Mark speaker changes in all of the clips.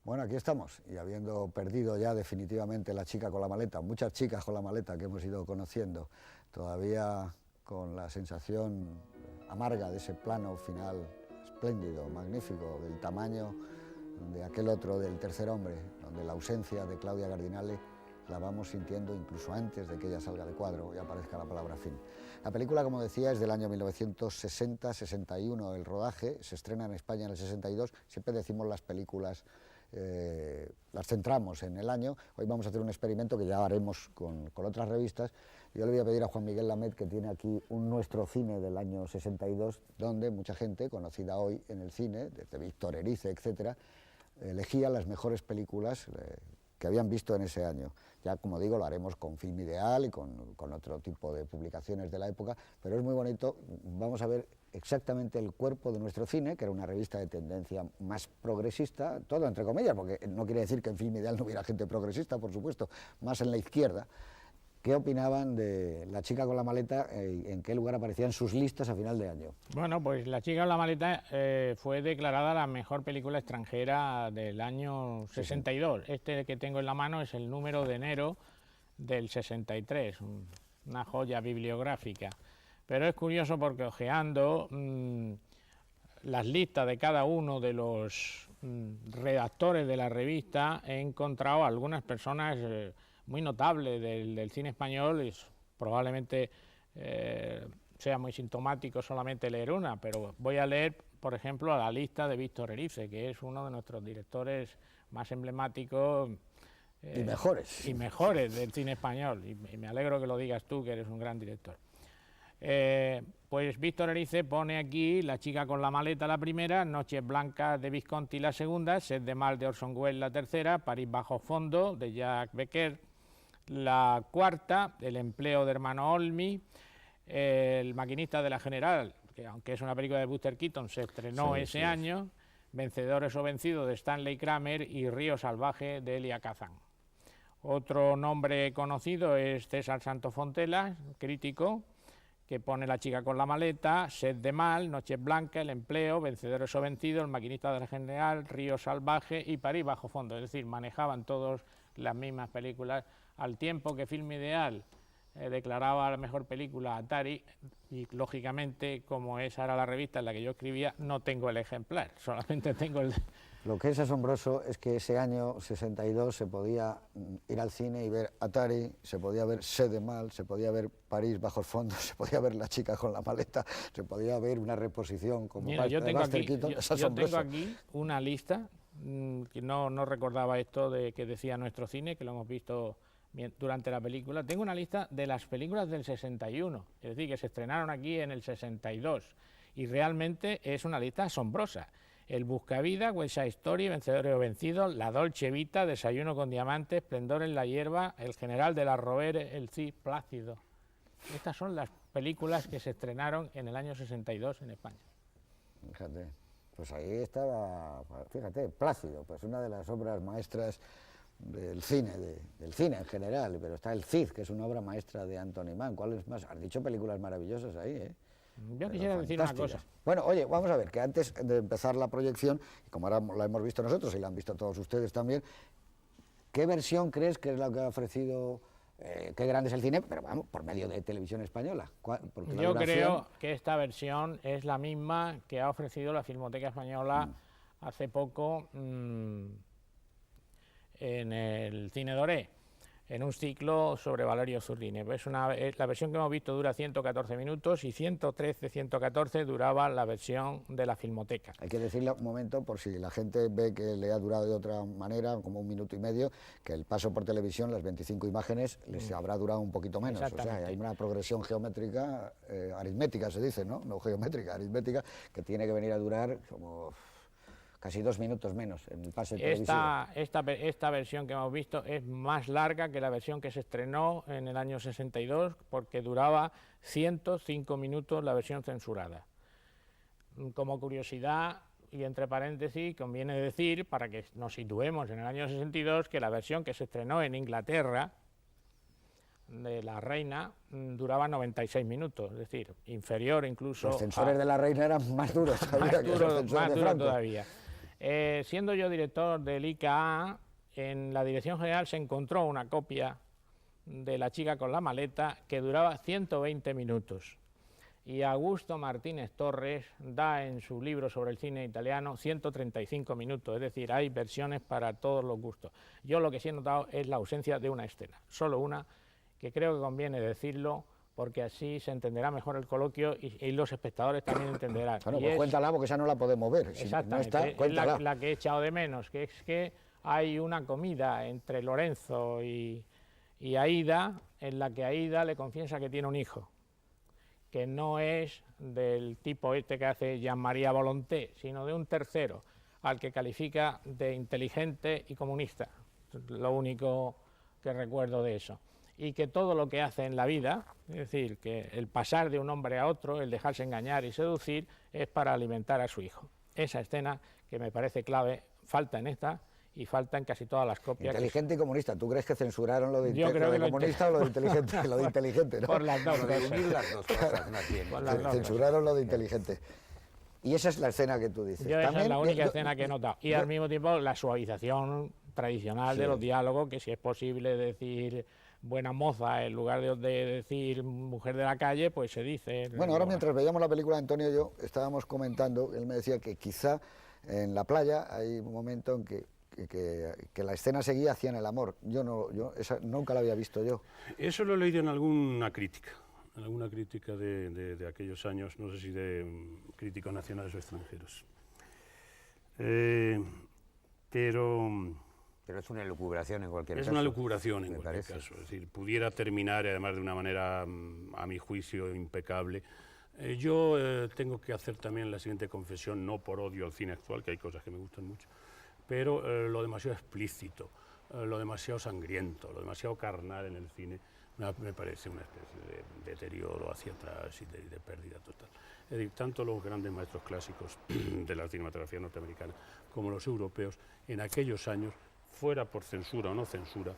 Speaker 1: Bueno, aquí estamos, y habiendo perdido ya definitivamente la chica con la maleta, muchas chicas con la maleta que hemos ido conociendo, todavía con la sensación amarga de ese plano final espléndido, magnífico, del tamaño de aquel otro, del tercer hombre, donde la ausencia de Claudia Cardinale la vamos sintiendo incluso antes de que ella salga de cuadro y aparezca la palabra fin. La película, como decía, es del año 1960-61 el rodaje, se estrena en España en el 62, siempre decimos las películas, las centramos en el año. Hoy vamos a hacer un experimento que ya haremos con otras revistas. Yo le voy a pedir a Juan Miguel Lamet, que tiene aquí un Nuestro Cine del año 62, donde mucha gente, conocida hoy en el cine, desde Víctor Erice, etcétera, elegía las mejores películas que habían visto en ese año. Ya, como digo, lo haremos con Film Ideal y con otro tipo de publicaciones de la época, pero es muy bonito. Vamos a ver exactamente el cuerpo de Nuestro Cine, que era una revista de tendencia más progresista, todo entre comillas, porque no quiere decir que en Film Ideal no hubiera gente progresista, por supuesto, más en la izquierda. ¿Qué opinaban de La chica con la maleta y en qué lugar aparecían sus listas a final de año?
Speaker 2: Bueno, pues La chica con la maleta fue declarada la mejor película extranjera del año 62. Este que tengo en la mano es el número de enero del 63, una joya bibliográfica. Pero es curioso porque hojeando las listas de cada uno de los redactores de la revista he encontrado algunas personas muy notables del cine español, y probablemente sea muy sintomático solamente leer una, pero voy a leer, por ejemplo, la lista de Víctor Erice, que es uno de nuestros directores más emblemáticos
Speaker 1: y mejores
Speaker 2: del cine español, y me alegro que lo digas tú, que eres un gran director. Pues Víctor Erice pone aquí La chica con la maleta la primera, Noches blancas de Visconti la segunda, Sed de mal de Orson Welles la tercera, París bajo fondo de Jacques Becker la cuarta, El empleo de hermano Olmi, El maquinista de la General, que aunque es una película de Buster Keaton, se estrenó ese año, Vencedores o vencidos de Stanley Kramer y Río salvaje de Elia Kazan. Otro nombre conocido es César Santofontela, crítico, que pone La chica con la maleta, Sed de mal, Noches blancas, El empleo, Vencedores o vencidos, El maquinista de la General, Río salvaje y París bajo fondo. Es decir, manejaban todos las mismas películas, al tiempo que Film Ideal declaraba la mejor película Atari, y lógicamente, como esa era la revista en la que yo escribía, no tengo el ejemplar, solamente tengo el...
Speaker 1: Lo que es asombroso es que ese año 62 se podía ir al cine y ver Atari, se podía ver Sed de mal, se podía ver París bajo el fondo, se podía ver La chica con la maleta, se podía ver una reposición como
Speaker 2: Mira, yo tengo
Speaker 1: Keaton.
Speaker 2: Aquí una lista, que no recordaba esto de que decía Nuestro Cine, que lo hemos visto durante la película. Tengo una lista de las películas del 61, es decir, que se estrenaron aquí en el 62, y realmente es una lista asombrosa. El Buscavida, West Side Story, Vencedores o vencidos, La Dolce Vita, Desayuno con diamantes, Esplendor en la hierba, El general de la Rovere, El Cid Plácido. Estas son las películas que se estrenaron en el año 62 en España.
Speaker 1: Fíjate, pues ahí estaba, fíjate, Plácido, pues una de las obras maestras del cine en general, pero está El Cid, que es una obra maestra de Anthony Mann. ¿Cuáles más? Has dicho películas maravillosas ahí, ¿eh?
Speaker 2: Yo quisiera decir una cosa.
Speaker 1: Bueno, oye, vamos a ver, que antes de empezar la proyección, y como ahora la hemos visto nosotros y la han visto todos ustedes también, ¿qué versión crees que es la que ha ofrecido, qué grande es el cine, pero vamos, por medio de Televisión Española?
Speaker 2: Yo creo que esta versión es la misma que ha ofrecido la Filmoteca Española hace poco en el Cine Doré, en un ciclo sobre Valerio Zurlini. La versión que hemos visto dura 114 minutos y 113, 114 duraba la versión de la Filmoteca.
Speaker 1: Hay que decirle un momento, por si la gente ve que le ha durado de otra manera, como 1 minuto y medio, que el paso por televisión, las 25 imágenes, les habrá durado un poquito menos. O sea, hay una progresión geométrica, aritmética se dice, ¿no? No geométrica, aritmética, que tiene que venir a durar como casi 2 minutos menos en el pase televisivo.
Speaker 2: Esta versión que hemos visto es más larga que la versión que se estrenó en el año 62, porque duraba 105 minutos la versión censurada. Como curiosidad, y entre paréntesis, conviene decir, para que nos situemos en el año 62, que la versión que se estrenó en Inglaterra, de La Reina, duraba 96 minutos, es decir, inferior incluso...
Speaker 1: Los censores de La Reina eran más duros todavía.
Speaker 2: Más duros todavía. Siendo yo director del ICA, en la Dirección General se encontró una copia de La chica con la maleta que duraba 120 minutos. Y Augusto Martínez Torres da en su libro sobre el cine italiano 135 minutos, es decir, hay versiones para todos los gustos. Yo lo que sí he notado es la ausencia de una escena, solo una, que creo que conviene decirlo, porque así se entenderá mejor el coloquio y los espectadores también entenderán.
Speaker 1: Bueno, pues cuéntala, porque esa no la podemos ver.
Speaker 2: Exactamente,
Speaker 1: Si no está, cuéntala.
Speaker 2: Es la que he echado de menos, que es que hay una comida entre Lorenzo y Aída, en la que Aída le confiesa que tiene un hijo, que no es del tipo este que hace Jean-Marie Volonté, sino de un tercero, al que califica de inteligente y comunista. Lo único que recuerdo de eso. Y que todo lo que hace en la vida, es decir, que el pasar de un hombre a otro, el dejarse engañar y seducir, es para alimentar a su hijo. Esa escena, que me parece clave, falta en esta y falta en casi todas las copias.
Speaker 1: Inteligente y comunista. ¿Tú crees que censuraron lo de,
Speaker 2: comunista
Speaker 1: o lo de inteligente? Lo de inteligente, ¿no?
Speaker 2: Por las dos
Speaker 3: cosas. Unir las dos cosas.
Speaker 1: Censuraron lo de inteligente. Y esa es la escena que tú dices.
Speaker 2: Esa es la única escena que he notado. Y al mismo tiempo la suavización tradicional de los diálogos, que si es posible decir buena moza en lugar de decir mujer de la calle, pues se dice.
Speaker 1: Bueno, ahora mientras veíamos la película, Antonio y yo estábamos comentando, él me decía que quizá en la playa hay un momento en que la escena seguía hacían el amor. Esa nunca la había visto yo.
Speaker 4: Eso lo he leído en alguna crítica de aquellos años, no sé si de críticos nacionales o extranjeros. Pero
Speaker 3: es una elucubración en cualquier caso.
Speaker 4: Es una elucubración en cualquier caso. Es decir, pudiera terminar, además de una manera, a mi juicio, impecable. Yo tengo que hacer también la siguiente confesión, no por odio al cine actual, que hay cosas que me gustan mucho, pero lo demasiado explícito, lo demasiado sangriento, lo demasiado carnal en el cine, me parece una especie de deterioro hacia atrás y de pérdida total. Es decir, tanto los grandes maestros clásicos de la cinematografía norteamericana como los europeos, en aquellos años, fuera por censura o no censura,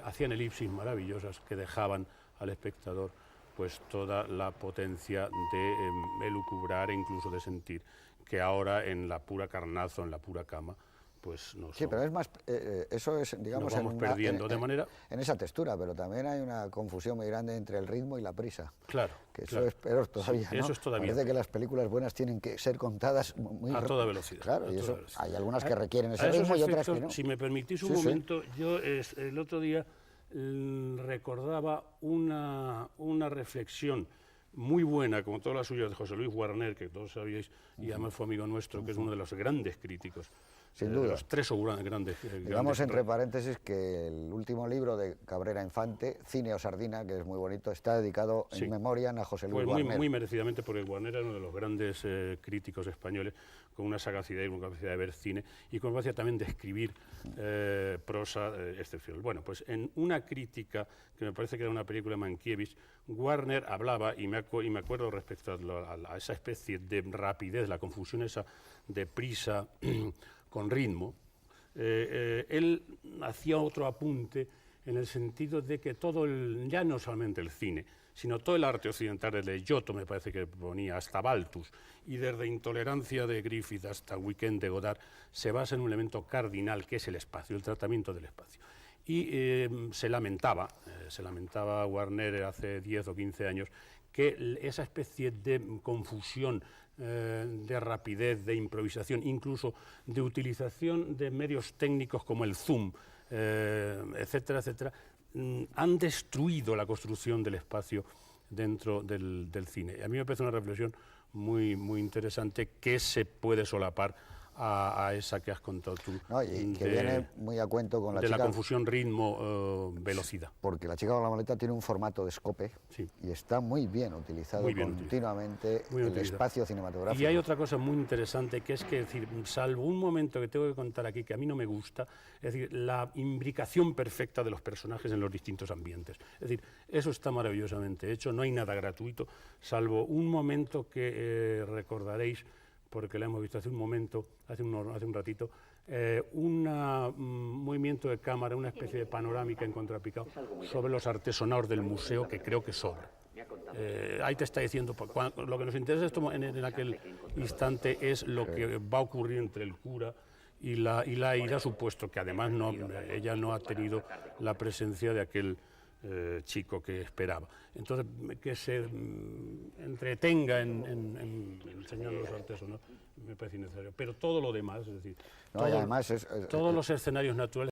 Speaker 4: hacían elipsis maravillosas que dejaban al espectador pues toda la potencia de elucubrar e incluso de sentir, que ahora en la pura carnazo, en la pura cama, pues no.
Speaker 1: Sí, pero es más, eso es, digamos,
Speaker 4: nos vamos perdiendo de manera
Speaker 1: en esa textura, pero también hay una confusión muy grande entre el ritmo y la prisa.
Speaker 4: Claro.
Speaker 1: Que eso es peor todavía,
Speaker 4: sí,
Speaker 1: ¿no?
Speaker 4: Eso es todavía.
Speaker 1: Parece que las películas buenas tienen que ser contadas muy
Speaker 4: a toda velocidad.
Speaker 1: Claro, y eso
Speaker 4: velocidad.
Speaker 1: hay algunas que requieren ese ritmo y otras que no.
Speaker 4: Si me permitís un momento, yo el otro día recordaba una reflexión muy buena, como todas las suyas, de José Luis Warner, que todos sabíais, y además fue amigo nuestro, que es uno de los grandes críticos.
Speaker 1: Sin duda.
Speaker 4: Los tres grandes.
Speaker 1: Digamos entre paréntesis que el último libro de Cabrera Infante, Cine o Sardina, que es muy bonito, está dedicado en memoria a José Luis Warner.
Speaker 4: Muy merecidamente, porque Warner era uno de los grandes críticos españoles, con una sagacidad y una capacidad de ver cine, y con capacidad también de escribir prosa excepcional. Bueno, pues en una crítica, que me parece que era una película de Mankiewicz, Warner hablaba, y me acuerdo respecto a esa especie de rapidez, la confusión esa de prisa con ritmo, él hacía otro apunte en el sentido de que ya no solamente el cine, sino todo el arte occidental, desde Giotto me parece que ponía, hasta Balthus, y desde Intolerancia de Griffith hasta Weekend de Godard, se basa en un elemento cardinal que es el espacio, el tratamiento del espacio. Y se lamentaba Warner hace 10 o 15 años que esa especie de confusión, de rapidez, de improvisación, incluso de utilización de medios técnicos como el zoom, etcétera, etcétera, han destruido la construcción del espacio dentro del cine. A mí me parece una reflexión muy, muy interesante que se puede solapar a esa que has contado tú.
Speaker 1: No, y que viene muy a cuento con la chica.
Speaker 4: De la confusión ritmo-velocidad.
Speaker 1: Porque La chica con la maleta tiene un formato de escope y está muy bien utilizado continuamente el espacio cinematográfico.
Speaker 4: Y hay otra cosa muy interesante, que es que, es decir, salvo un momento que tengo que contar aquí, que a mí no me gusta, es decir, la imbricación perfecta de los personajes en los distintos ambientes. Es decir, eso está maravillosamente hecho, no hay nada gratuito, salvo un momento que recordaréis, porque la hemos visto hace un ratito, un movimiento de cámara, una especie de panorámica en contrapicado sobre los artesonados del museo, que creo que sobra. Ahí te está diciendo, lo que nos interesa en aquel instante es lo que va a ocurrir entre el cura y la Aida ha supuesto que además ella no ha tenido la presencia de aquel chico que esperaba. Entonces, que se entretenga en enseñar los artes o no, me parece innecesario. Pero todo lo demás, es decir,
Speaker 1: No, y además
Speaker 4: todos los escenarios naturales